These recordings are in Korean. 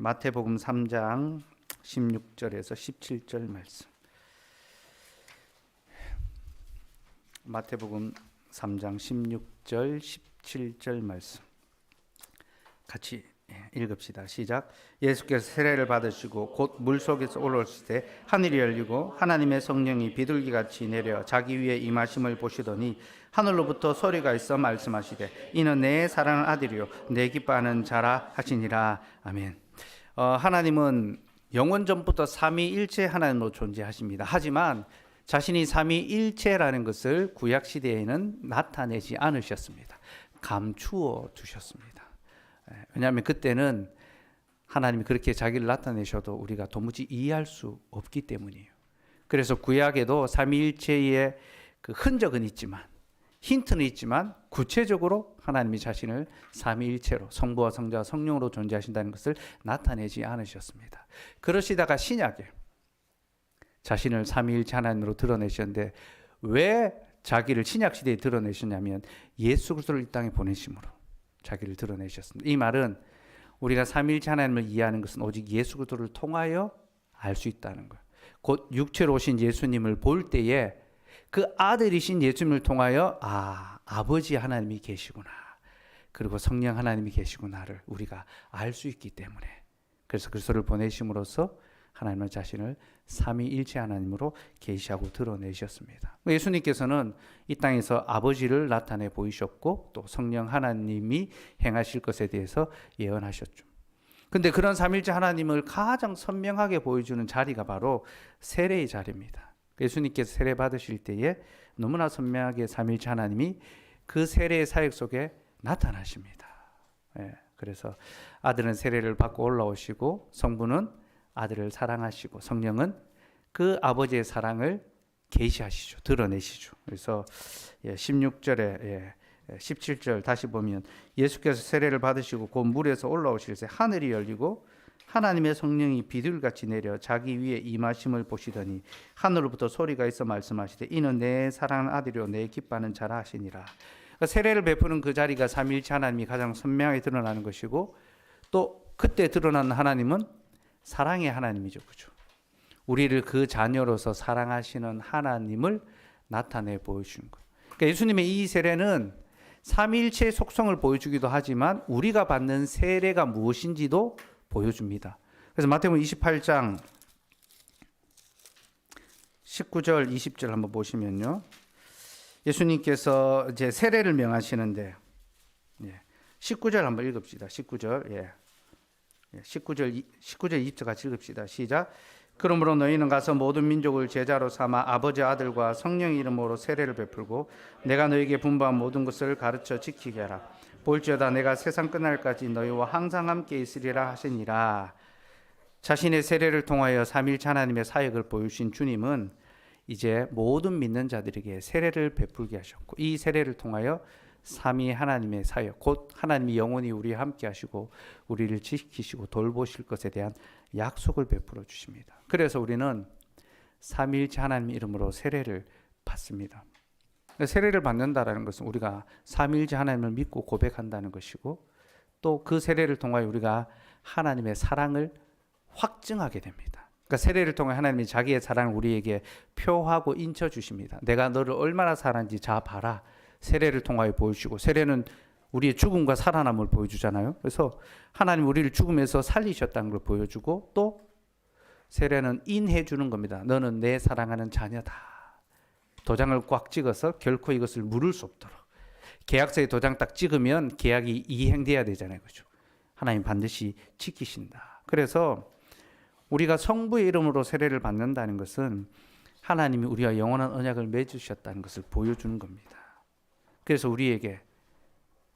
마태복음 3장 16절에서 17절 말씀. 마태복음 3장 16절 17절 말씀 같이 읽읍시다. 시작. 예수께서 세례를 받으시고 곧 물속에서 올라오실 때 하늘이 열리고 하나님의 성령이 비둘기같이 내려 자기 위에 임하심을 보시더니 하늘로부터 소리가 있어 말씀하시되 이는 내 사랑하는 아들이요 내 기뻐하는 자라 하시니라. 아멘. 하나님은 영원 전부터 삼위일체 하나님으로 존재하십니다. 하지만 자신이 삼위일체라는 것을 구약 시대에는 나타내지 않으셨습니다. 감추어 두셨습니다. 왜냐하면 그때는 하나님이 그렇게 자기를 나타내셔도 우리가 도무지 이해할 수 없기 때문이에요. 그래서 구약에도 삼위일체의 그 흔적은 있지만, 힌트는 있지만 구체적으로 하나님이 자신을 삼위일체로 성부와 성자와 성령으로 존재하신다는 것을 나타내지 않으셨습니다. 그러시다가 신약에 자신을 삼위일체 하나님으로 드러내셨는데, 왜 자기를 신약 시대에 드러내셨냐면 예수 그리스도를 이 땅에 보내심으로 자기를 드러내셨습니다. 이 말은 우리가 삼위일체 하나님을 이해하는 것은 오직 예수 그리스도를 통하여 알 수 있다는 거예요. 곧 육체로 오신 예수님을 볼 때에 그 아들이신 예수님을 통하여 아버지 하나님이 계시구나, 그리고 성령 하나님이 계시구나를 우리가 알 수 있기 때문에, 그래서 그리스도를 보내심으로써 하나님은 자신을 삼위일체 하나님으로 계시하고 드러내셨습니다. 예수님께서는 이 땅에서 아버지를 나타내 보이셨고 또 성령 하나님이 행하실 것에 대해서 예언하셨죠. 근데 그런 삼위일체 하나님을 가장 선명하게 보여주는 자리가 바로 세례의 자리입니다. 예수님께서 세례 받으실 때에 너무나 선명하게 삼위일체 하나님이 그 세례의 사역 속에 나타나십니다. 그래서 아들은 세례를 받고 올라오시고 성부는 아들을 사랑하시고 성령은 그 아버지의 사랑을 계시하시죠. 드러내시죠. 그래서 16절에 17절 다시 보면 예수께서 세례를 받으시고 곧 물에서 올라오실 때 하늘이 열리고 하나님의 성령이 비둘기같이 내려 자기 위에 임하심을 보시더니 하늘로부터 소리가 있어 말씀하시되 이는 내 사랑하는 아들이요 내 기뻐하는 자라 하시니라. 그러니까 세례를 베푸는 그 자리가 삼위일체 하나님이 가장 선명하게 드러나는 것이고, 또 그때 드러나는 하나님은 사랑의 하나님이죠. 그죠? 우리를 그 자녀로서 사랑하시는 하나님을 나타내 보여주는 거예요. 그러니까 예수님의 이 세례는 삼위일체의 속성을 보여주기도 하지만 우리가 받는 세례가 무엇인지도 보여줍니다. 그래서 마태복음 28장 19절 20절 한번 보시면요, 예수님께서 이제 세례를 명하시는데 19절 한번 읽읍시다. 19절 19절 20절 같이 읽읍시다. 시작. 그러므로 너희는 가서 모든 민족을 제자로 삼아 아버지 아들과 성령의 이름으로 세례를 베풀고 내가 너희에게 분부한 모든 것을 가르쳐 지키게 하라. 볼지어다 내가 세상 끝날까지 너희와 항상 함께 있으리라 하시니라. 자신의 세례를 통하여 삼위일체 하나님의 사역을 보여주신 주님은 이제 모든 믿는 자들에게 세례를 베풀게 하셨고, 이 세례를 통하여 삼위 하나님의 사역, 곧 하나님이 영원히 우리와 함께 하시고 우리를 지키시고 돌보실 것에 대한 약속을 베풀어 주십니다. 그래서 우리는 삼위일체 하나님 이름으로 세례를 받습니다. 세례를 받는다라는 것은 우리가 삼위일체 하나님을 믿고 고백한다는 것이고, 또 그 세례를 통하여 우리가 하나님의 사랑을 확증하게 됩니다. 그러니까 세례를 통해 하나님이 자기의 사랑을 우리에게 표하고 인쳐 주십니다. 내가 너를 얼마나 사랑하는지 자 봐라. 세례를 통하여 보여주고, 세례는 우리의 죽음과 살아남을 보여주잖아요. 그래서 하나님 우리를 죽음에서 살리셨다는 걸 보여주고, 또 세례는 인해 주는 겁니다. 너는 내 사랑하는 자녀다. 도장을 꽉 찍어서 결코 이것을 물을 수 없도록. 계약서에 도장 딱 찍으면 계약이 이행돼야 되잖아요. 그렇죠? 하나님 반드시 지키신다. 그래서 우리가 성부의 이름으로 세례를 받는다는 것은 하나님이 우리와 영원한 언약을 맺으셨다는 것을 보여주는 겁니다. 그래서 우리에게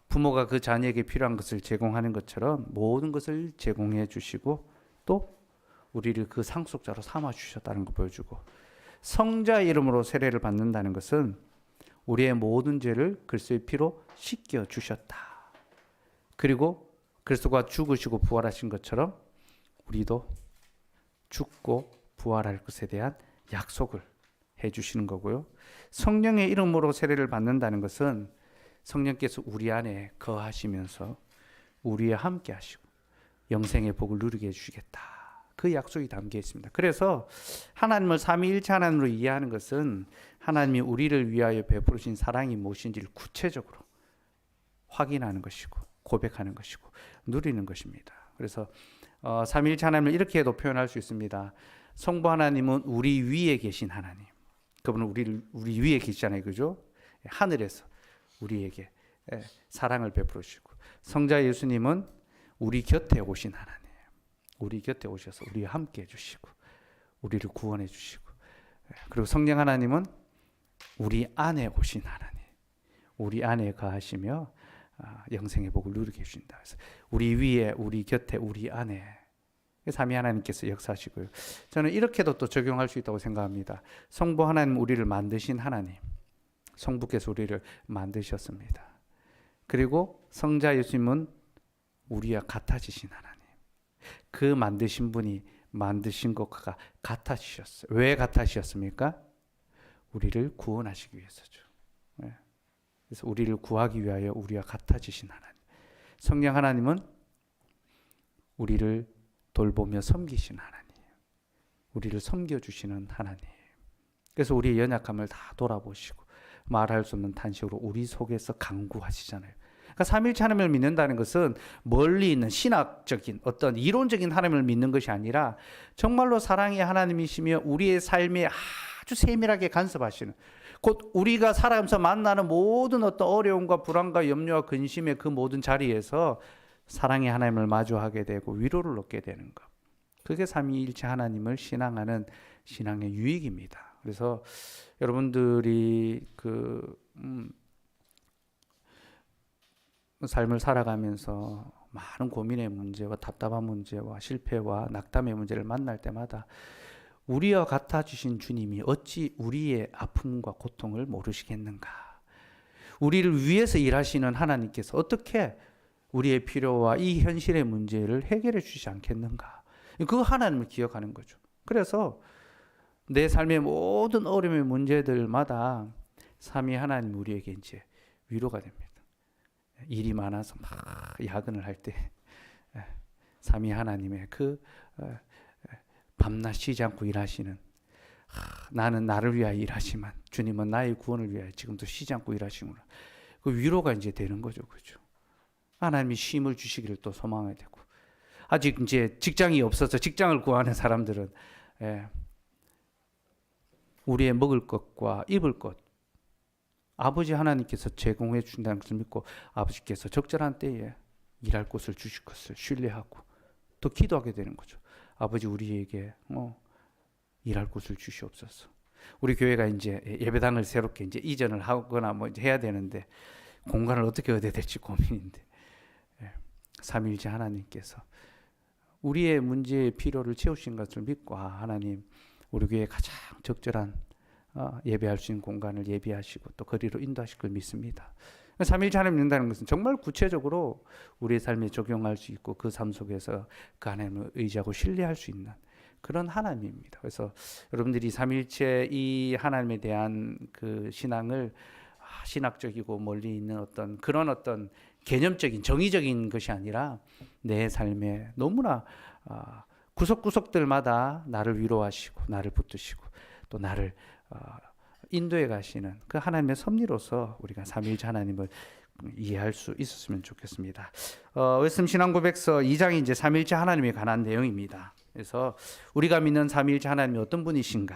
부모가 그 자녀에게 필요한 것을 제공하는 것처럼 모든 것을 제공해 주시고, 또 우리를 그 상속자로 삼아 주셨다는 걸 보여주고, 성자의 이름으로 세례를 받는다는 것은 우리의 모든 죄를 그리스도의 피로 씻겨 주셨다. 그리고 그리스도가 죽으시고 부활하신 것처럼 우리도 죽고 부활할 것에 대한 약속을 해주시는 거고요. 성령의 이름으로 세례를 받는다는 것은 성령께서 우리 안에 거하시면서 우리와 함께 하시고 영생의 복을 누리게 해주시겠다. 그 약속이 담겨 있습니다. 그래서 하나님을 삼위일체 하나님으로 이해하는 것은 하나님이 우리를 위하여 베푸신 사랑이 무엇인지를 구체적으로 확인하는 것이고 고백하는 것이고 누리는 것입니다. 그래서 삼위일체 하나님을 이렇게도 표현할 수 있습니다. 성부 하나님은 우리 위에 계신 하나님. 그분은 우리 위에 계시잖아요, 그죠? 하늘에서 우리에게 사랑을 베푸시고, 성자 예수님은 우리 곁에 오신 하나님. 우리 곁에 오셔서 우리와 함께 해주시고 우리를 구원해 주시고, 그리고 성령 하나님은 우리 안에 오신 하나님. 우리 안에 거하시며 영생의 복을 누리게 해주신다. 그래서 우리 위에, 우리 곁에, 우리 안에 삼위 하나님께서 역사하시고요. 저는 이렇게도 또 적용할 수 있다고 생각합니다. 성부 하나님, 우리를 만드신 하나님. 성부께서 우리를 만드셨습니다. 그리고 성자 예수님은 우리와 같아지신 하나님. 그 만드신 분이 만드신 것과 같아지셨어요. 왜 같아지셨습니까? 우리를 구원하시기 위해서죠. 그래서 우리를 구하기 위하여 우리와 같아지신 하나님. 성령 하나님은 우리를 돌보며 섬기신 하나님. 우리를 섬겨주시는 하나님. 그래서 우리의 연약함을 다 돌아보시고 말할 수 없는 탄식으로 우리 속에서 강구하시잖아요. 그러니까 삼위일체 하나님을 믿는다는 것은 멀리 있는 신학적인 어떤 이론적인 하나님을 믿는 것이 아니라 정말로 사랑의 하나님이시며 우리의 삶에 아주 세밀하게 간섭하시는, 곧 우리가 살아가면서 만나는 모든 어떤 어려움과 불안과 염려와 근심의 그 모든 자리에서 사랑의 하나님을 마주하게 되고 위로를 얻게 되는 것. 그게 삼위일체 하나님을 신앙하는 신앙의 유익입니다. 그래서 여러분들이 삶을 살아가면서 많은 고민의 문제와 답답한 문제와 실패와 낙담의 문제를 만날 때마다 우리와 같아주신 주님이 어찌 우리의 아픔과 고통을 모르시겠는가? 우리를 위해서 일하시는 하나님께서 어떻게 우리의 필요와 이 현실의 문제를 해결해 주시지 않겠는가? 그 하나님을 기억하는 거죠. 그래서 내 삶의 모든 어려움의 문제들마다 삼위 하나님 우리에게 이제 위로가 됩니다. 일이 많아서 막 야근을 할 때 삼위 하나님의 그 밤낮 쉬지 않고 일하시는, 나는 나를 위하여 일하지만 주님은 나의 구원을 위하여 지금도 쉬지 않고 일하시구나. 그 위로가 이제 되는 거죠, 그죠? 하나님이 쉼을 주시기를 또 소망하게 되고, 아직 이제 직장이 없어서 직장을 구하는 사람들은 우리의 먹을 것과 입을 것 아버지 하나님께서 제공해 준다는 것을 믿고 아버지께서 적절한 때에 일할 곳을 주실 것을 신뢰하고 또 기도하게 되는 거죠. 아버지 우리에게 일할 곳을 주시옵소서. 우리 교회가 이제 예배당을 새롭게 이제 이전을 하거나 뭐 이제 해야 되는데 공간을 어떻게 얻어야 될지 고민인데, 삼위일체 하나님께서 우리의 문제의 필요를 채우신 것을 믿고 하나님 우리 교회에 가장 적절한 예배할 수 있는 공간을 예비하시고 또 거리로 인도하실 걸 믿습니다. 삼위일체 하나님 믿는다는 것은 정말 구체적으로 우리의 삶에 적용할 수 있고 그 삶 속에서 그 하나님을 의지하고 신뢰할 수 있는 그런 하나님입니다. 그래서 여러분들이 삼위일체 이 하나님에 대한 그 신앙을 신학적이고 멀리 있는 어떤 그런 어떤 개념적인 정의적인 것이 아니라 내 삶에 너무나 구석구석들마다 나를 위로하시고 나를 붙드시고 또 나를 인도해 가시는 그 하나님의 섭리로서 우리가 삼위일체 하나님을 이해할 수 있었으면 좋겠습니다. 웨스턴 신앙고백서 2장이 이제 삼위일체 하나님에 관한 내용입니다. 그래서 우리가 믿는 삼위일체 하나님이 어떤 분이신가?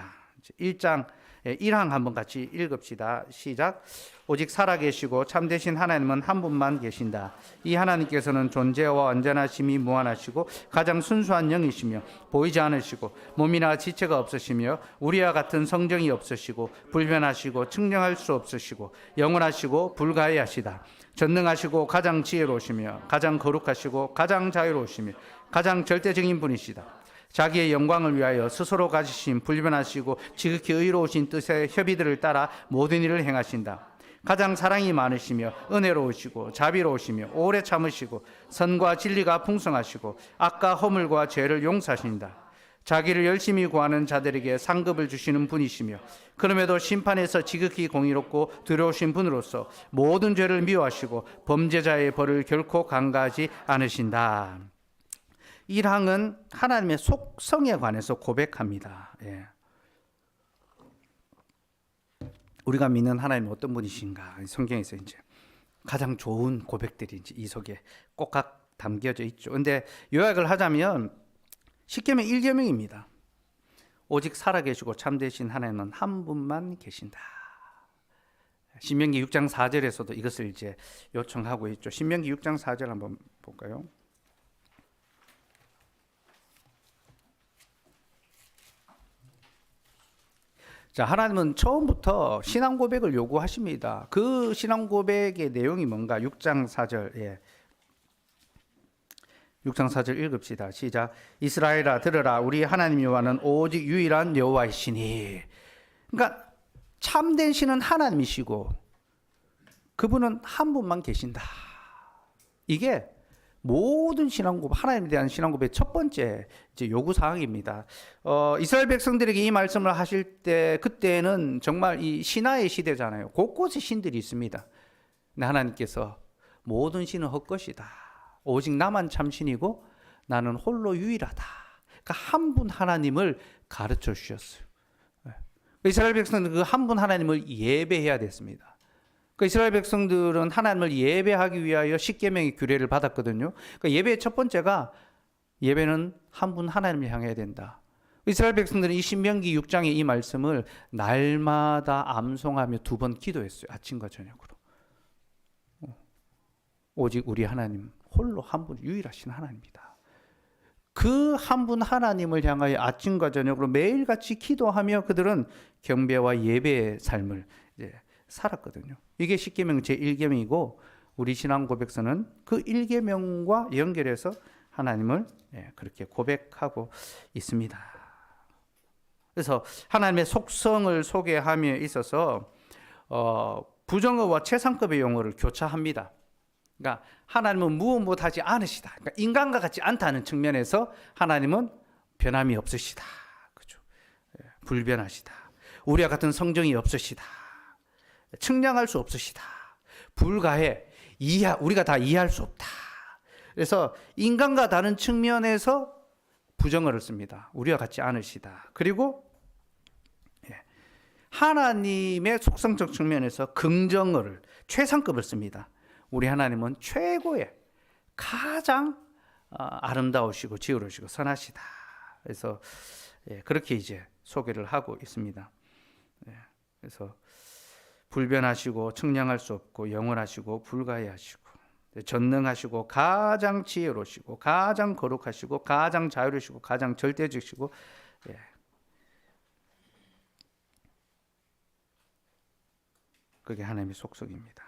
1장 1항 한번 같이 읽읍시다. 시작. 오직 살아계시고 참되신 하나님은 한 분만 계신다. 이 하나님께서는 존재와 완전하심이 무한하시고 가장 순수한 영이시며 보이지 않으시고 몸이나 지체가 없으시며 우리와 같은 성정이 없으시고 불변하시고 측량할 수 없으시고 영원하시고 불가해하시다. 전능하시고 가장 지혜로우시며 가장 거룩하시고 가장 자유로우시며 가장 절대적인 분이시다. 자기의 영광을 위하여 스스로 가지신 불변하시고 지극히 의로우신 뜻의 협의들을 따라 모든 일을 행하신다. 가장 사랑이 많으시며 은혜로우시고 자비로우시며 오래 참으시고 선과 진리가 풍성하시고 악과 허물과 죄를 용서하신다. 자기를 열심히 구하는 자들에게 상급을 주시는 분이시며 그럼에도 심판에서 지극히 공의롭고 두려우신 분으로서 모든 죄를 미워하시고 범죄자의 벌을 결코 간과하지 않으신다. 1항은 하나님의 속성에 관해서 고백합니다. 예. 우리가 믿는 하나님은 어떤 분이신가? 성경에서 이제 가장 좋은 고백들이 이제 이 속에 꼭각 담겨져 있죠. 근데 요약을 하자면 십계명 1계명입니다. 오직 살아계시고 참되신 하나님은 한 분만 계신다. 신명기 6장 4절에서도 이것을 이제 요청하고 있죠. 신명기 6장 4절 한번 볼까요? 자, 하나님은 처음부터 신앙 고백을 요구하십니다. 그 신앙 고백의 내용이 뭔가? 6장 4절. 예. 6장 4절 읽읍시다. 시작. 이스라엘아 들으라. 우리 하나님 여호와는 오직 유일한 여호와이시니. 그러니까 참된 신은 하나님이시고 그분은 한 분만 계신다. 이게 모든 신앙 고백, 하나님에 대한 신앙 고백의 첫 번째 이제 요구 사항입니다. 이스라엘 백성들에게 이 말씀을 하실 때 그때는 정말 이 신화의 시대잖아요. 곳곳에 신들이 있습니다. 근데 하나님께서 모든 신은 헛것이다. 오직 나만 참신이고 나는 홀로 유일하다. 그러니까 한 분 하나님을 가르쳐 주셨어요. 이스라엘 백성들은 그 한 분 하나님을 예배해야 됐습니다. 그 이스라엘 백성들은 하나님을 예배하기 위하여 십계명의 규례를 받았거든요. 그러니까 예배의 첫 번째가 예배는 한 분 하나님을 향해야 된다. 이스라엘 백성들은 이 신명기 6장의 이 말씀을 날마다 암송하며 2번 기도했어요. 아침과 저녁으로. 오직 우리 하나님 홀로 한 분 유일하신 하나님이다. 그 한 분 하나님을 향하여 아침과 저녁으로 매일같이 기도하며 그들은 경배와 예배의 삶을 이제 살았거든요. 이게 십계명 제1계명이고 우리 신앙 고백서는 그 1계명과 연결해서 하나님을 그렇게 고백하고 있습니다. 그래서 하나님의 속성을 소개함에 있어서 부정어와 최상급의 용어를 교차합니다. 그러니까 하나님은 무엇 못하지 않으시다. 그러니까 인간과 같지 않다는 측면에서 하나님은 변함이 없으시다. 그죠? 불변하시다. 우리와 같은 성정이 없으시다. 측량할 수 없으시다. 불가해. 우리가 다 이해할 수 없다. 그래서 인간과 다른 측면에서 부정어를 씁니다. 우리와 같지 않으시다. 그리고 하나님의 속성적 측면에서 긍정어를 최상급을 씁니다. 우리 하나님은 최고의 가장 아름다우시고 지혜로우시고 선하시다. 그래서 그렇게 이제 소개를 하고 있습니다. 그래서 불변하시고 측량할 수 없고 영원하시고 불가해하시고 전능하시고 가장 지혜로우시고 가장 거룩하시고 가장 자유로우시고 가장 절대적이시고 그게 하나님의 속성입니다.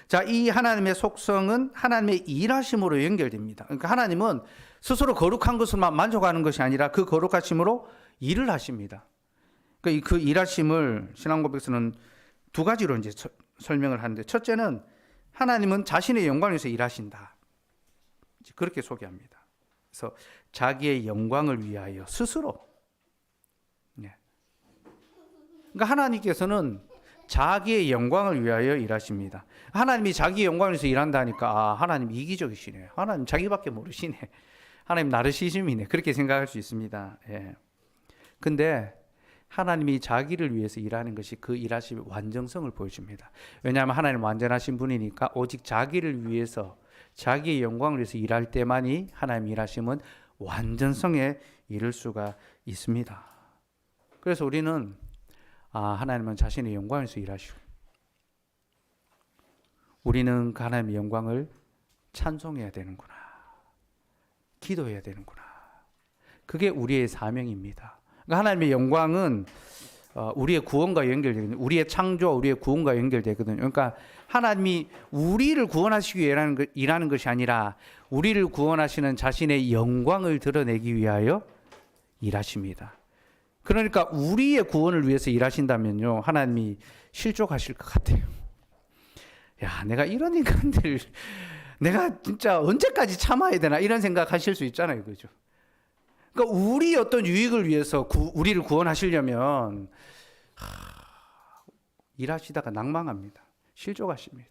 자, 이 하나님의 속성은 하나님의 일하심으로 연결됩니다. 그러니까 하나님은 스스로 거룩한 것으로만 만족하는 것이 아니라 그 거룩하심으로 일을 하십니다. 그러니까 그 일하심을 신앙고백서는 2가지로 이제 설명을 하는데, 첫째는 하나님은 자신의 영광을 위해서 일하신다. 그렇게 소개합니다. 그래서 자기의 영광을 위하여 스스로. 그러니까 하나님께서는 자기의 영광을 위하여 일하십니다. 하나님이 자기의 영광을 위해서 일한다니까 하나님 이기적이시네. 하나님 자기밖에 모르시네. 하나님 나르시즘이네. 그렇게 생각할 수 있습니다. 근데 하나님이 자기를 위해서 일하는 것이 그 일하심의 완전성을 보여줍니다. 왜냐하면 하나님 완전하신 분이니까 오직 자기를 위해서 자기의 영광을 위해서 일할 때만이 하나님 일하심은 완전성에 이를 수가 있습니다. 그래서 우리는 하나님은 자신의 영광을 위해서 일하시고 우리는 그 하나님의 영광을 찬송해야 되는구나. 기도해야 되는구나. 그게 우리의 사명입니다. 그러니까 하나님의 영광은 우리의 구원과 연결되거든요. 우리의 창조와 우리의 구원과 연결되거든요. 그러니까 하나님이 우리를 구원하시기 위해 일하는 것이 아니라 우리를 구원하시는 자신의 영광을 드러내기 위하여 일하십니다. 그러니까 우리의 구원을 위해서 일하신다면요, 하나님이 실족하실 것 같아요. 야, 내가 이런 인간들 내가 진짜 언제까지 참아야 되나 이런 생각하실 수 있잖아요, 그죠? 그러니까 우리 어떤 유익을 위해서 우리를 구원하시려면 일하시다가 낭망합니다. 실족하십니다.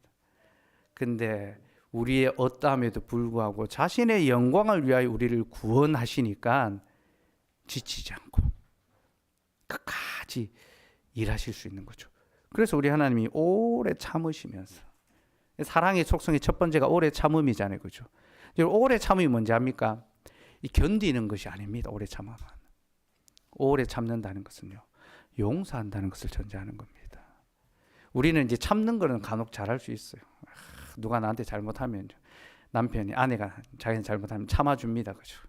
근데 우리의 어떠함에도 불구하고 자신의 영광을 위하여 우리를 구원하시니까 지치지 않고 끝까지 일하실 수 있는 거죠. 그래서 우리 하나님이 오래 참으시면서, 사랑의 속성의 첫 번째가 오래 참음이잖아요. 그죠? 오래 참음이 뭔지 압니까? 이 견디는 것이 아닙니다. 오래 참음은. 오래 참는다는 것은요, 용서한다는 것을 전제하는 겁니다. 우리는 이제 참는 거는 간혹 잘할 수 있어요. 누가 나한테 잘못하면 남편이, 아내가 자기는 잘못하면 참아줍니다. 그죠?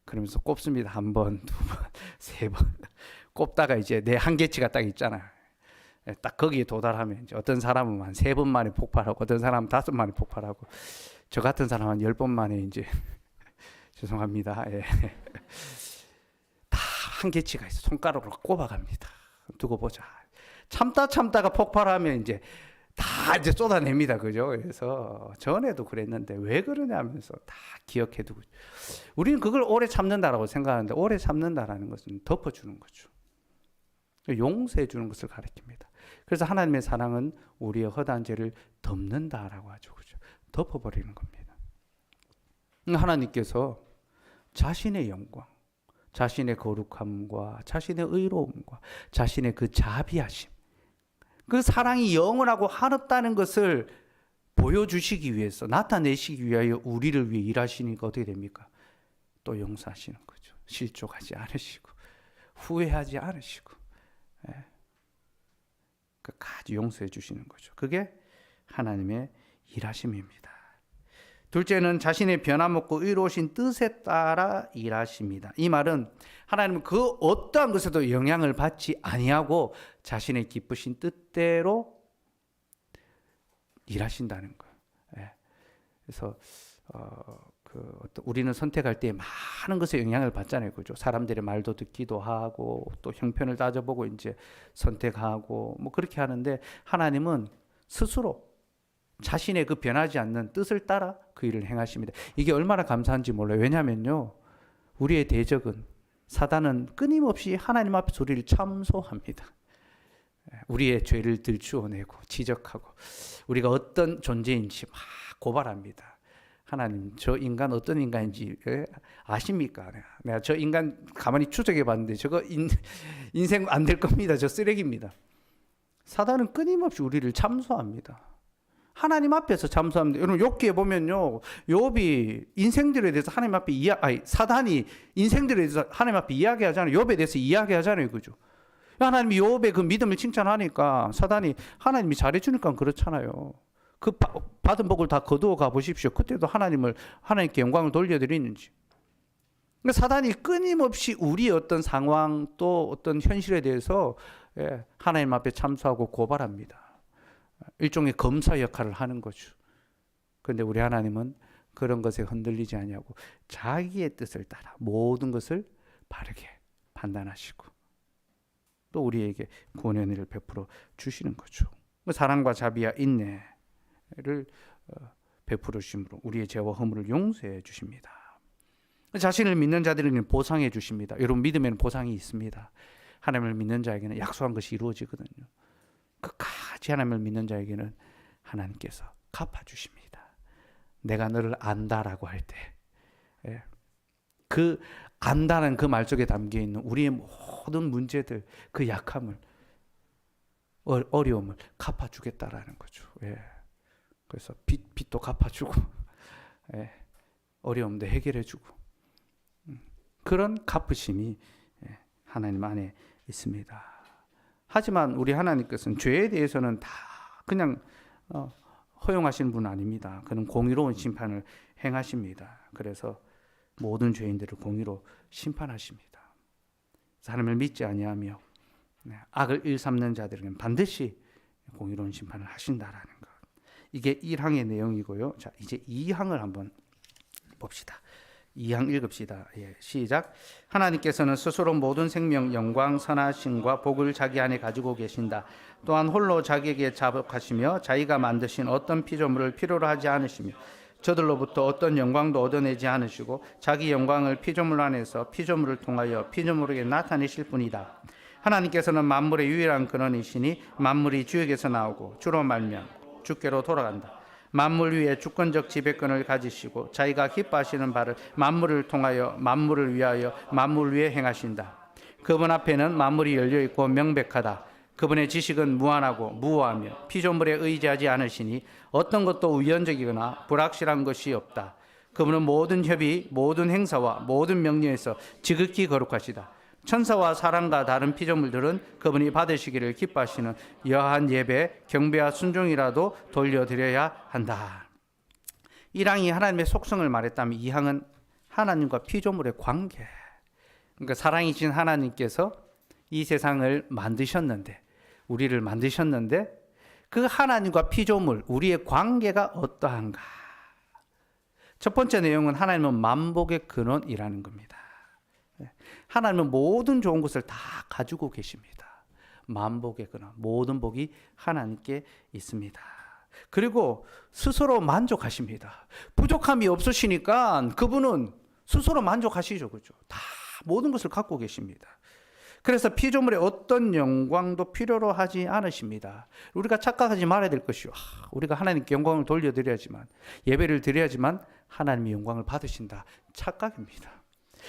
그러면서 꼽습니다. 한 번, 두 번, 세 번 꼽다가 이제 내 한계치가 딱 있잖아요. 딱 거기에 도달하면 이제 어떤 사람은 한 3번 만에 폭발하고, 어떤 사람은 5번 만에 폭발하고, 저 같은 사람은 10번 만에 이제 죄송합니다. 예. 다 한계치가 있어. 손가락으로 꼽아갑니다. 두고 보자. 참다가 폭발하면 이제 다 이제 쏟아냅니다. 그죠? 그래서 전에도 그랬는데 왜 그러냐면서 다 기억해 두고. 우리는 그걸 오래 참는다라고 생각하는데, 오래 참는다라는 것은 덮어주는 거죠. 용서해 주는 것을 가리킵니다. 그래서 하나님의 사랑은 우리의 허다한 죄를 덮는다라고 하죠. 그죠? 덮어버리는 겁니다. 하나님께서 자신의 영광, 자신의 거룩함과 자신의 의로움과 자신의 그 자비하심, 그 사랑이 영원하고 한없다는 것을 보여주시기 위해서, 나타내시기 위하여 우리를 위해 일하시니까 어떻게 됩니까? 또 용서하시는 거죠. 실족하지 않으시고 후회하지 않으시고, 끝까지 용서해 주시는 거죠. 그게 하나님의 일하심입니다. 둘째는 자신의 변함없고 의로우신 뜻에 따라 일하십니다. 이 말은 하나님은 그 어떠한 것에도 영향을 받지 아니하고 자신의 기쁘신 뜻대로 일하신다는 거예요. 그래서 우리는 선택할 때 많은 것에 영향을 받잖아요. 그죠? 사람들의 말도 듣기도 하고, 또 형편을 따져보고 이제 선택하고, 뭐 그렇게 하는데, 하나님은 스스로 자신의 그 변하지 않는 뜻을 따라 그 일을 행하십니다. 이게 얼마나 감사한지 몰라요. 왜냐면요, 우리의 대적은, 사단은 끊임없이 하나님 앞에서 우리를 참소합니다. 우리의 죄를 들추어내고 지적하고, 우리가 어떤 존재인지 막 고발합니다. 하나님, 저 인간 어떤 인간인지 아십니까? 내가 저 인간 가만히 추적해 봤는데 저거 인생 안 될 겁니다. 저 쓰레기입니다. 사단은 끊임없이 우리를 참소합니다. 하나님 앞에서 참소합니다. 여러분, 욥기에 보면요, 욥이 인생들에 대해서 하나님 앞에 사단이 인생들에 대해서 하나님 앞에 이야기하잖아요. 욥에 대해서 이야기하잖아요. 그죠? 하나님이 욥의 그 믿음을 칭찬하니까 사단이, 하나님이 잘해주니까 그렇잖아요. 그 받은 복을 다 거두어 가보십시오. 그때도 하나님께 영광을 돌려드리는지. 그러니까 사단이 끊임없이 우리의 어떤 상황, 또 어떤 현실에 대해서 하나님 앞에 참소하고 고발합니다. 일종의 검사 역할을 하는 거죠. 그런데 우리 하나님은 그런 것에 흔들리지 아니하고 자기의 뜻을 따라 모든 것을 바르게 판단하시고, 또 우리에게 구원의 은혜를 베풀어 주시는 거죠. 사랑과 자비와 인내를 베풀어 주심으로 우리의 죄와 허물을 용서해 주십니다. 자신을 믿는 자들에게는 보상해 주십니다. 여러분, 믿음에는 보상이 있습니다. 하나님을 믿는 자에게는 약속한 것이 이루어지거든요. 끝까지 하나님을 믿는 자에게는 하나님께서 갚아주십니다. 내가 너를 안다라고 할 때, 그 안다는 그 말 속에 담겨있는 우리의 모든 문제들, 그 약함을, 어려움을 갚아주겠다라는 거죠. 그래서 빚도 갚아주고, 어려움도 해결해주고, 그런 갚으심이 하나님 안에 있습니다. 하지만 우리 하나님께서는 죄에 대해서는 다 그냥 허용하시는 분은 아닙니다. 그는 공의로운 심판을 행하십니다. 그래서 모든 죄인들을 공의로 심판하십니다. 하나님을 믿지 아니하며 악을 일삼는 자들에게는 반드시 공의로운 심판을 하신다라는 것. 이게 1항의 내용이고요. 자, 이제 2항을 한번 봅시다. 2항 읽읍시다. 시작. 하나님께서는 스스로 모든 생명, 영광, 선하심과 복을 자기 안에 가지고 계신다. 또한 홀로 자기에게 자복하시며 자기가 만드신 어떤 피조물을 필요로 하지 않으시며 저들로부터 어떤 영광도 얻어내지 않으시고 자기 영광을 피조물 안에서 피조물을 통하여 피조물에게 나타내실 뿐이다. 하나님께서는 만물의 유일한 근원이시니 만물이 주에게서 나오고 주로 말미암아 주께로 돌아간다. 만물 위에 주권적 지배권을 가지시고 자기가 기뻐하시는 바를 만물을 통하여 만물을 위하여 만물 위에 행하신다. 그분 앞에는 만물이 열려 있고 명백하다. 그분의 지식은 무한하고 무오하며 피조물에 의지하지 않으시니 어떤 것도 우연적이거나 불확실한 것이 없다. 그분은 모든 협의, 모든 행사와 모든 명령에서 지극히 거룩하시다. 천사와 사람과 다른 피조물들은 그분이 받으시기를 기뻐하시는 여한 예배, 경배와 순종이라도 돌려드려야 한다. 1항이 하나님의 속성을 말했다면 2항은 하나님과 피조물의 관계. 그러니까 사랑이신 하나님께서 이 세상을 만드셨는데, 우리를 만드셨는데 그 하나님과 피조물, 우리의 관계가 어떠한가. 첫 번째 내용은 하나님은 만복의 근원이라는 겁니다. 하나님은 모든 좋은 것을 다 가지고 계십니다. 만복의 근원, 모든 복이 하나님께 있습니다. 그리고 스스로 만족하십니다. 부족함이 없으시니까 그분은 스스로 만족하시죠. 그죠? 다 모든 것을 갖고 계십니다. 그래서 피조물의 어떤 영광도 필요로 하지 않으십니다. 우리가 착각하지 말아야 될 것이요. 우리가 하나님께 영광을 돌려드려야지만, 예배를 드려야지만 하나님의 영광을 받으신다. 착각입니다.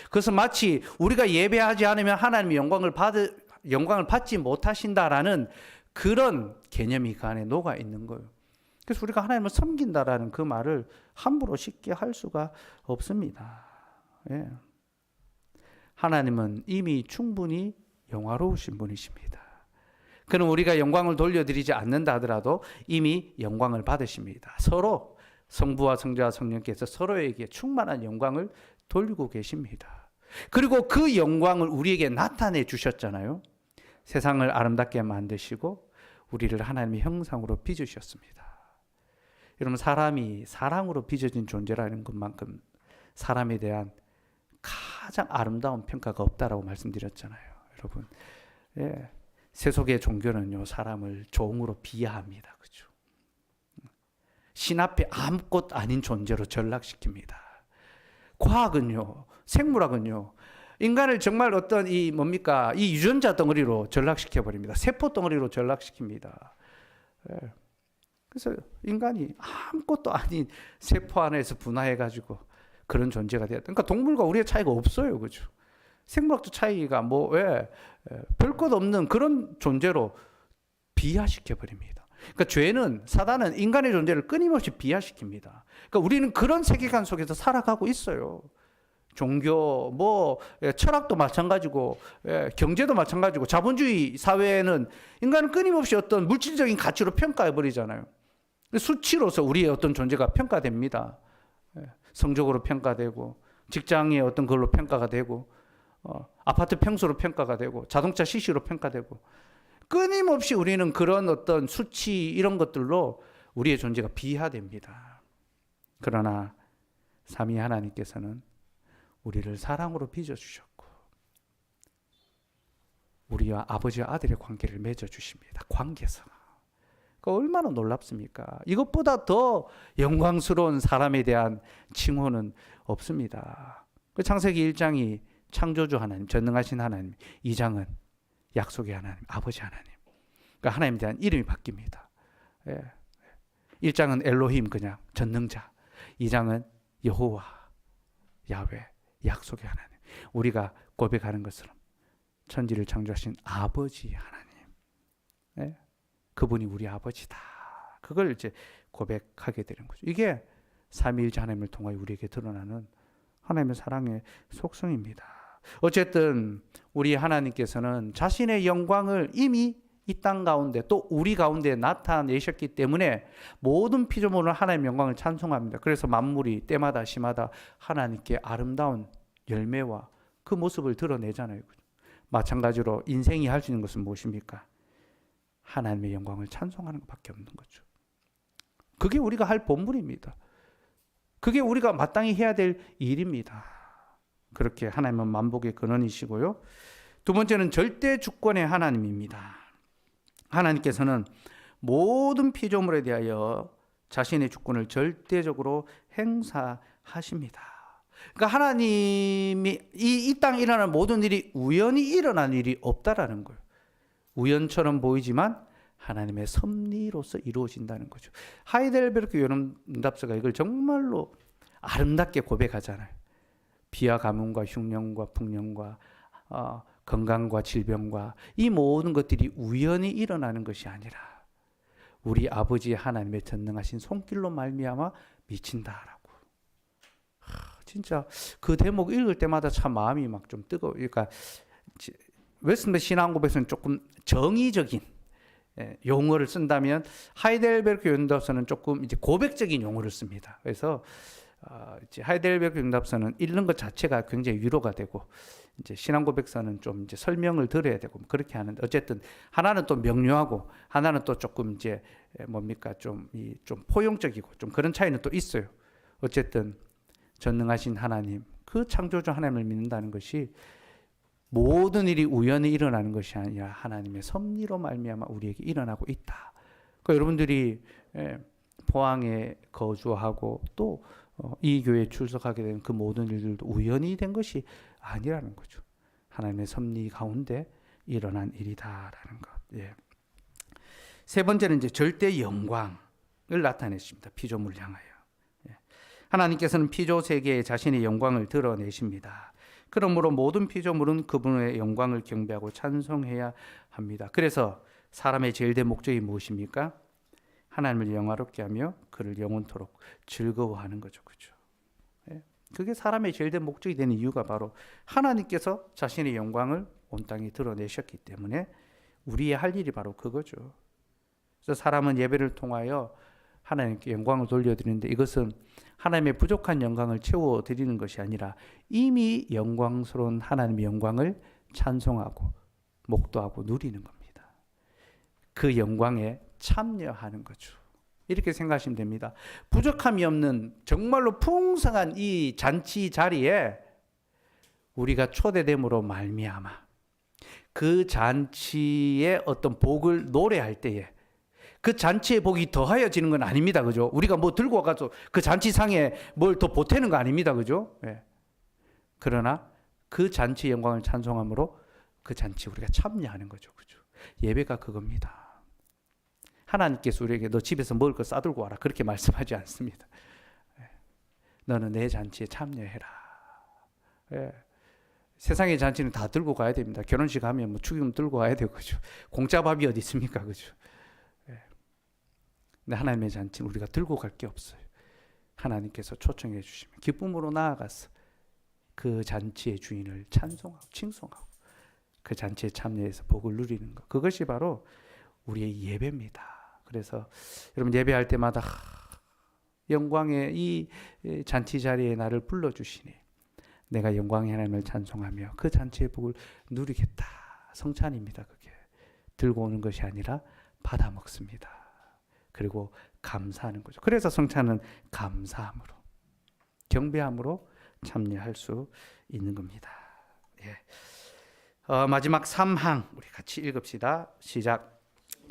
그래서 마치 우리가 예배하지 않으면 하나님의 영광을 받지 못하신다라는 그런 개념이 그 안에 녹아 있는 거예요. 그래서 우리가 하나님을 섬긴다라는 그 말을 함부로 쉽게 할 수가 없습니다. 예. 하나님은 이미 충분히 영화로우신 분이십니다. 그는 우리가 영광을 돌려드리지 않는다 하더라도 이미 영광을 받으십니다. 서로 성부와 성자와 성령께서 서로에게 충만한 영광을 돌리고 계십니다. 그리고 그 영광을 우리에게 나타내 주셨잖아요. 세상을 아름답게 만드시고 우리를 하나님의 형상으로 빚으셨습니다. 여러분, 사람이 사랑으로 빚어진 존재라는 것만큼 사람에 대한 가장 아름다운 평가가 없다라고 말씀드렸잖아요. 여러분, 예, 세속의 종교는요, 사람을 종으로 비하합니다. 그죠? 신 앞에 아무것도 아닌 존재로 전락시킵니다. 과학은요, 생물학은요, 인간을 정말 어떤 이 유전자 덩어리로 전락시켜 버립니다. 세포 덩어리로 전락시킵니다. 예. 그래서 인간이 아무것도 아닌 세포 안에서 분화해 가지고 그런 존재가 되었다. 그러니까 동물과 우리의 차이가 없어요, 그죠? 생물학적 차이가 별 것 없는 그런 존재로 비하시켜 버립니다. 그러니까 죄는, 사단은 인간의 존재를 끊임없이 비하시킵니다. 그러니까 우리는 그런 세계관 속에서 살아가고 있어요. 종교, 철학도 마찬가지고, 경제도 마찬가지고, 자본주의 사회에는 인간은 끊임없이 어떤 물질적인 가치로 평가해 버리잖아요. 수치로서 우리의 어떤 존재가 평가됩니다. 성적으로 평가되고, 직장의 어떤 걸로 평가가 되고, 아파트 평수로 평가가 되고, 자동차 CC로 평가되고, 끊임없이 우리는 그런 어떤 수치 이런 것들로 우리의 존재가 비하됩니다. 그러나 삼위 하나님께서는 우리를 사랑으로 빚어주셨고 우리와 아버지와 아들의 관계를 맺어주십니다. 관계성. 얼마나 놀랍습니까? 이것보다 더 영광스러운 사람에 대한 칭호는 없습니다. 창세기 1장이 창조주 하나님, 전능하신 하나님, 2장은 약속의 하나님, 아버지 하나님. 그러니까 하나님에 대한 이름이 바뀝니다. 1장은 엘로힘, 그냥 전능자. 2장은 여호와, 야훼, 약속의 하나님. 우리가 고백하는 것처럼 천지를 창조하신 아버지 하나님. 그분이 우리 아버지다. 그걸 이제 고백하게 되는 거죠. 이게 삼위일체 하나님을 통하여 우리에게 드러나는 하나님의 사랑의 속성입니다. 어쨌든 우리 하나님께서는 자신의 영광을 이미 이 땅 가운데 또 우리 가운데 나타내셨기 때문에 모든 피조물은 하나님의 영광을 찬송합니다. 그래서 만물이 때마다 시마다 하나님께 아름다운 열매와 그 모습을 드러내잖아요. 마찬가지로 인생이 할 수 있는 것은 무엇입니까? 하나님의 영광을 찬송하는 것밖에 없는 거죠. 그게 우리가 할 본분입니다. 그게 우리가 마땅히 해야 될 일입니다. 그렇게 하나님은 만복의 근원이시고요. 두 번째는 절대 주권의 하나님입니다. 하나님께서는 모든 피조물에 대하여 자신의 주권을 절대적으로 행사하십니다. 그러니까 하나님이 이 땅에 일어나는 모든 일이 우연히 일어난 일이 없다라는 거예요. 우연처럼 보이지만 하나님의 섭리로서 이루어진다는 거죠. 하이델베르크 연답서가 이걸 정말로 아름답게 고백하잖아요. 비와 가뭄과 흉년과 풍년과 건강과 질병과 이 모든 것들이 우연히 일어나는 것이 아니라 우리 아버지 하나님의 전능하신 손길로 말미암아 미친다라고. 진짜 그 대목 읽을 때마다 참 마음이 막 좀 뜨거워. 그러니까 웨스트민스터 신앙고백서는 조금 정의적인 용어를 쓴다면 하이델베르크 연답서는 조금 이제 고백적인 용어를 씁니다. 그래서 이제 하이델베르크 연답서는 읽는 것 자체가 굉장히 위로가 되고 이제 신앙고백서는 좀 이제 설명을 들어야 되고 그렇게 하는데 어쨌든 하나는 또 명료하고 하나는 또 조금 이제 뭡니까 좀 포용적이고 좀 그런 차이는 또 있어요. 어쨌든 전능하신 하나님, 그 창조주 하나님을 믿는다는 것이 모든 일이 우연히 일어나는 것이 아니라 하나님의 섭리로 말미암아 우리에게 일어나고 있다. 그러니까 여러분들이 포항에 거주하고 또 이 교회에 출석하게 된 그 모든 일들도 우연히 된 것이 아니라는 거죠. 하나님의 섭리 가운데 일어난 일이다라는 것. 예. 세 번째는 이제 절대 영광을 나타내십니다. 피조물을 향하여. 예. 하나님께서는 피조 세계에 자신의 영광을 드러내십니다. 그러므로 모든 피조물은 그분의 영광을 경배하고 찬송해야 합니다. 그래서 사람의 제일 된 목적이 무엇입니까? 하나님을 영화롭게 하며 그를 영원토록 즐거워하는 거죠. 그렇죠? 예. 그게 사람의 제일 된 목적이 되는 이유가 바로 하나님께서 자신의 영광을 온 땅에 드러내셨기 때문에 우리의 할 일이 바로 그거죠. 그래서 사람은 예배를 통하여 하나님께 영광을 돌려드리는데 이것은 하나님의 부족한 영광을 채워드리는 것이 아니라 이미 영광스러운 하나님의 영광을 찬송하고 목도하고 누리는 겁니다. 그 영광에 참여하는 거죠. 이렇게 생각하시면 됩니다. 부족함이 없는 정말로 풍성한 이 잔치 자리에 우리가 초대됨으로 말미암아 그 잔치의 어떤 복을 노래할 때에 그 잔치의 복이 더하여지는 건 아닙니다. 그죠? 우리가 뭐 들고 와가지고 그 잔치상에 뭘 더 보태는 거 아닙니다. 그죠? 예. 그러나 그 잔치의 영광을 찬송함으로 그 잔치 우리가 참여하는 거죠. 그죠? 예배가 그겁니다. 하나님께서 우리에게 너 집에서 먹을 거 싸들고 와라 그렇게 말씀하지 않습니다. 너는 내 잔치에 참여해라. 예. 세상의 잔치는 다 들고 가야 됩니다. 결혼식 하면 뭐 축의금 들고 가야 되고 그죠. 공짜 밥이 어디 있습니까, 그죠? 예. 근데 하나님의 잔치는 우리가 들고 갈 게 없어요. 하나님께서 초청해 주시면 기쁨으로 나아가서 그 잔치의 주인을 찬송하고 칭송하고 그 잔치에 참여해서 복을 누리는 것. 그것이 바로 우리의 예배입니다. 그래서 여러분 예배할 때마다 영광의 이 잔치 자리에 나를 불러주시니 내가 영광의 하나님을 찬송하며 그 잔치의 복을 누리겠다. 성찬입니다. 그게 들고 오는 것이 아니라 받아 먹습니다. 그리고 감사하는 거죠. 그래서 성찬은 감사함으로 경배함으로 참여할 수 있는 겁니다. 예. 마지막 3항 우리 같이 읽읍시다. 시작.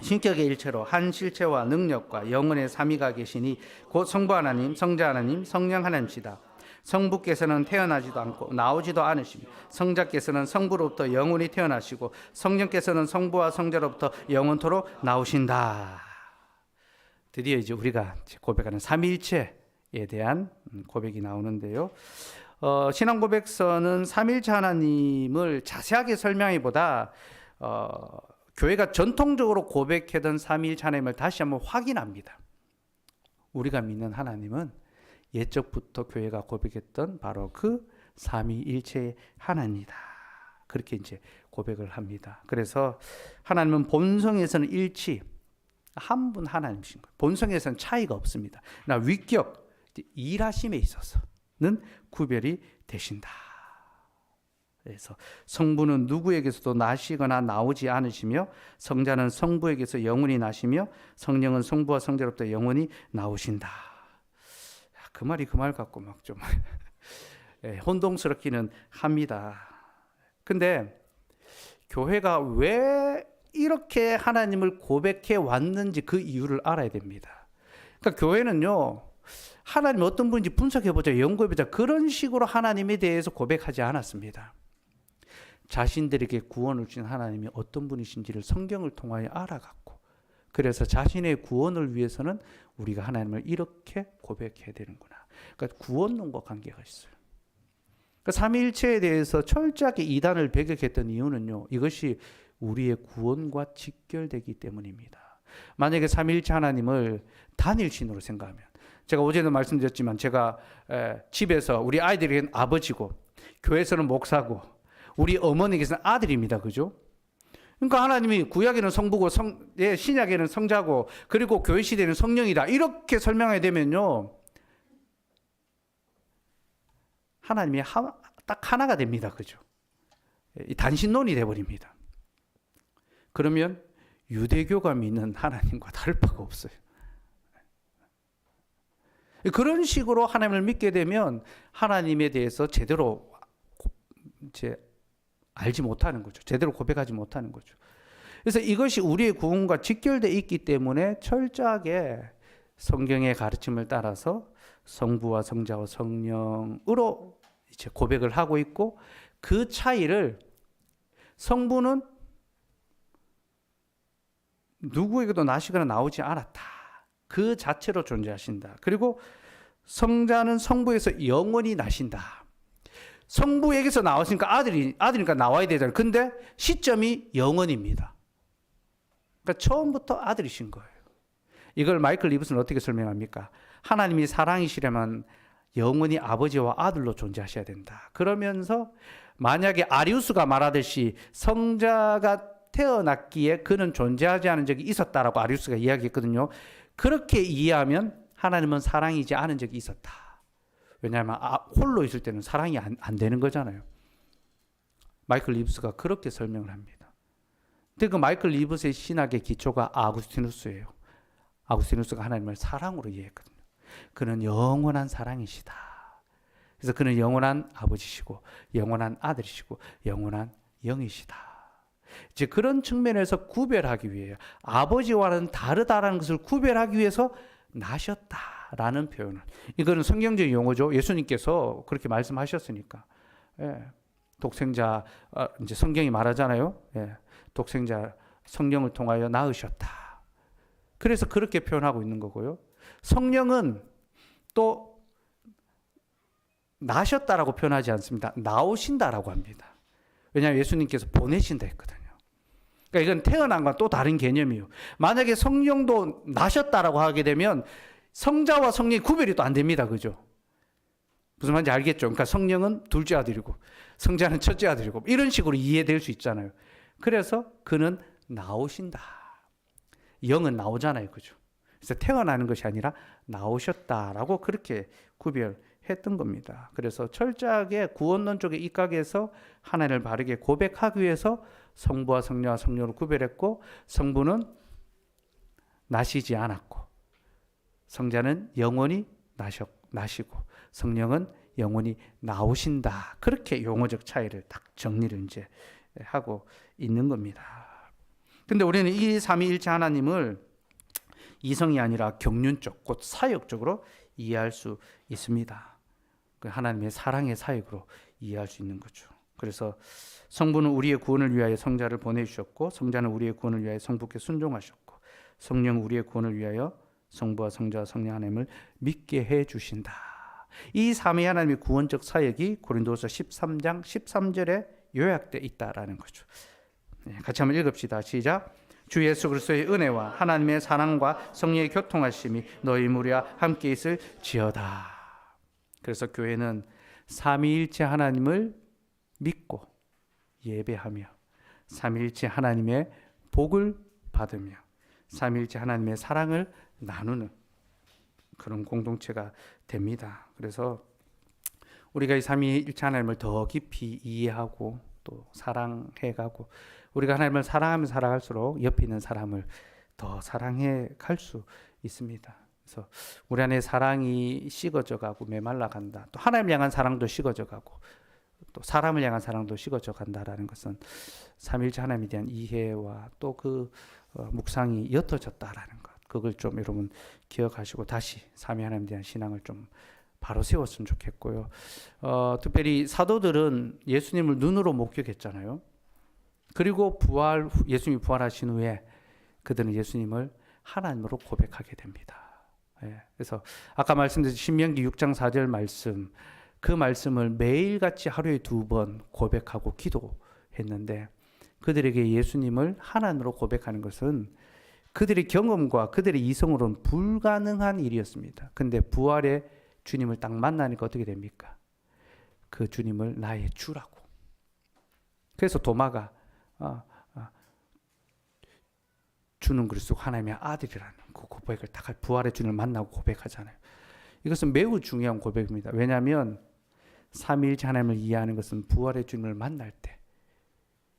신격의 일체로 한 실체와 능력과 영혼의 삼위가 계시니 곧 성부 하나님, 성자 하나님, 성령 하나님이시다. 성부께서는 태어나지도 않고 나오지도 않으시며 성자께서는 성부로부터 영원히 태어나시고 성령께서는 성부와 성자로부터 영원토록 나오신다. 드디어 이제 우리가 고백하는 삼위일체에 대한 고백이 나오는데요. 신앙 고백서는 삼위일체 하나님을 자세하게 설명하기보다 교회가 전통적으로 고백하던 삼위일체 하나님을 다시 한번 확인합니다. 우리가 믿는 하나님은 옛적부터 교회가 고백했던 바로 그 삼위일체의 하나님이다. 그렇게 이제 고백을 합니다. 그래서 하나님은 본성에서는 일치, 한 분 하나님이신 거예요. 본성에서는 차이가 없습니다. 나 위격, 일하심에 있어서는 구별이 되신다. 그래서 성부는 누구에게서도 나시거나 나오지 않으시며 성자는 성부에게서 영원히 나시며 성령은 성부와 성자로부터 영원히 나오신다. 그 말이 그 말 같고 막 좀 혼동스럽기는 합니다. 근데 교회가 왜 이렇게 하나님을 고백해 왔는지 그 이유를 알아야 됩니다. 그러니까 교회는요, 하나님이 어떤 분인지 분석해보자, 연구해보자, 그런 식으로 하나님에 대해서 고백하지 않았습니다. 자신들에게 구원을 주신 하나님이 어떤 분이신지를 성경을 통하여 알아갔고 그래서 자신의 구원을 위해서는 우리가 하나님을 이렇게 고백해야 되는구나. 그러니까 구원론과 관계가 있어요. 그러니까 삼위일체에 대해서 철저하게 이단을 배격했던 이유는요, 이것이 우리의 구원과 직결되기 때문입니다. 만약에 삼위일체 하나님을 단일신으로 생각하면, 제가 어제도 말씀드렸지만 제가 집에서 우리 아이들에게는 아버지고 교회에서는 목사고 우리 어머니께서는 아들입니다. 그죠? 그러니까 하나님이 구약에는 성부고 신약에는 성자고 그리고 교회 시대는 성령이다. 이렇게 설명하게 되면요, 하나님이 딱 하나가 됩니다. 그죠? 단신론이 되어버립니다. 그러면 유대교가 믿는 하나님과 다를 바가 없어요. 그런 식으로 하나님을 믿게 되면 하나님에 대해서 제대로 알지 못하는 거죠. 제대로 고백하지 못하는 거죠. 그래서 이것이 우리의 구원과 직결되어 있기 때문에 철저하게 성경의 가르침을 따라서 성부와 성자와 성령으로 이제 고백을 하고 있고, 그 차이를 성부는 누구에게도 나시거나 나오지 않았다. 그 자체로 존재하신다. 그리고 성자는 성부에서 영원히 나신다. 성부에게서 나왔으니까 아들이니까 나와야 되잖아요. 근데 시점이 영원입니다. 그러니까 처음부터 아들이신 거예요. 이걸 마이클 리브스는 어떻게 설명합니까? 하나님이 사랑이시려면 영원히 아버지와 아들로 존재하셔야 된다. 그러면서 만약에 아리우스가 말하듯이 성자가 태어났기에 그는 존재하지 않은 적이 있었다라고 아리우스가 이야기했거든요. 그렇게 이해하면 하나님은 사랑이지 않은 적이 있었다. 왜냐하면 홀로 있을 때는 사랑이 안 되는 거잖아요. 마이클 리브스가 그렇게 설명을 합니다. 근데 그 마이클 리브스의 신학의 기초가 아구스티누스예요. 아구스티누스가 하나님을 사랑으로 이해했거든요. 그는 영원한 사랑이시다. 그래서 그는 영원한 아버지시고 영원한 아들이시고 영원한 영이시다. 이제 그런 측면에서 구별하기 위해, 아버지와는 다르다라는 것을 구별하기 위해서 나셨다라는 표현을, 이거는 성경적 용어죠. 예수님께서 그렇게 말씀하셨으니까. 예. 독생자, 이제 성경이 말하잖아요. 예. 독생자 성령을 통하여 낳으셨다. 그래서 그렇게 표현하고 있는 거고요. 성령은 또 나셨다라고 표현하지 않습니다. 나오신다라고 합니다. 왜냐하면 예수님께서 보내신다 했거든요. 그러니까 이건 태어난 건 또 다른 개념이에요. 만약에 성령도 나셨다라고 하게 되면 성자와 성령이 구별이 또 안 됩니다. 그죠? 무슨 말인지 알겠죠? 그러니까 성령은 둘째 아들이고 성자는 첫째 아들이고 이런 식으로 이해될 수 있잖아요. 그래서 그는 나오신다. 영은 나오잖아요. 그죠? 그래서 태어나는 것이 아니라 나오셨다라고 그렇게 구별했던 겁니다. 그래서 철저하게 구원론 쪽에 입각해서 하나님을 바르게 고백하기 위해서 성부와 성녀와 성령을 구별했고, 성부는 나시지 않았고 성자는 영원히 나시고 성령은 영원히 나오신다. 그렇게 용어적 차이를 딱 정리를 이제 하고 있는 겁니다. 근데 우리는 이 삼위일체 하나님을 이성이 아니라 경륜적, 곧 사역적으로 이해할 수 있습니다. 하나님의 사랑의 사역으로 이해할 수 있는 거죠. 그래서 성부는 우리의 구원을 위하여 성자를 보내주셨고, 성자는 우리의 구원을 위하여 성부께 순종하셨고, 성령은 우리의 구원을 위하여 성부와 성자와 성령 하나님을 믿게 해주신다. 이 삼위 하나님의 구원적 사역이 고린도서 13장 13절에 요약되어 있다라는 거죠. 같이 한번 읽읍시다. 시작. 주 예수 그리스도의 은혜와 하나님의 사랑과 성령의 교통하심이 너희 무리와 함께 있을지어다. 그래서 교회는 삼위일체 하나님을 믿고 예배하며 삼위일체 하나님의 복을 받으며 삼위일체 하나님의 사랑을 나누는 그런 공동체가 됩니다. 그래서 우리가 이 삼위일체 하나님을 더 깊이 이해하고 또 사랑해가고, 우리가 하나님을 사랑하면 살아갈수록 옆에 있는 사람을 더 사랑해 갈 수 있습니다. 그래서 우리 안에 사랑이 식어져 가고 메말라 간다. 또 하나님을 향한 사랑도 식어져 가고 또 사람을 향한 사랑도 식어져 간다라는 것은 삼위일체 하나님에 대한 이해와 또 그 묵상이 옅어졌다라는 것. 그걸 좀 여러분 기억하시고 다시 삼위 하나님에 대한 신앙을 좀 바로 세웠으면 좋겠고요. 특별히 사도들은 예수님을 눈으로 목격했잖아요. 그리고 예수님이 부활하신 후에 그들은 예수님을 하나님으로 고백하게 됩니다. 그래서 아까 말씀드린 신명기 6장 4절 말씀, 그 말씀을 매일같이 하루에 2번 고백하고 기도했는데, 그들에게 예수님을 하나님으로 고백하는 것은 그들의 경험과 그들의 이성으로는 불가능한 일이었습니다. 근데 부활의 주님을 딱 만나니까 어떻게 됩니까? 그 주님을 나의 주라고. 그래서 도마가 주는 그리스도 하나님의 아들이라는 그 고백을 딱 부활의 주님을 만나고 고백하잖아요. 이것은 매우 중요한 고백입니다. 왜냐하면 삼위일체 하나님을 이해하는 것은 부활의 주님을 만날 때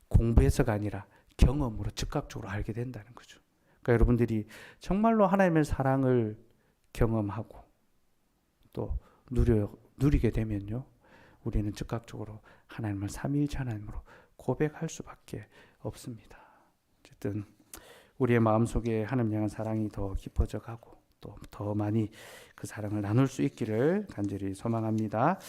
공부해서가 아니라 경험으로 즉각적으로 알게 된다는 거죠. 그러니까 여러분들이 정말로 하나님의 사랑을 경험하고 또 누리게 되면요, 우리는 즉각적으로 하나님을 삼위일체 하나님으로 고백할 수밖에 없습니다. 어쨌든 우리의 마음속에 하나님 향한 사랑이 더 깊어져 가고 또 더 많이 그 사랑을 나눌 수 있기를 간절히 소망합니다.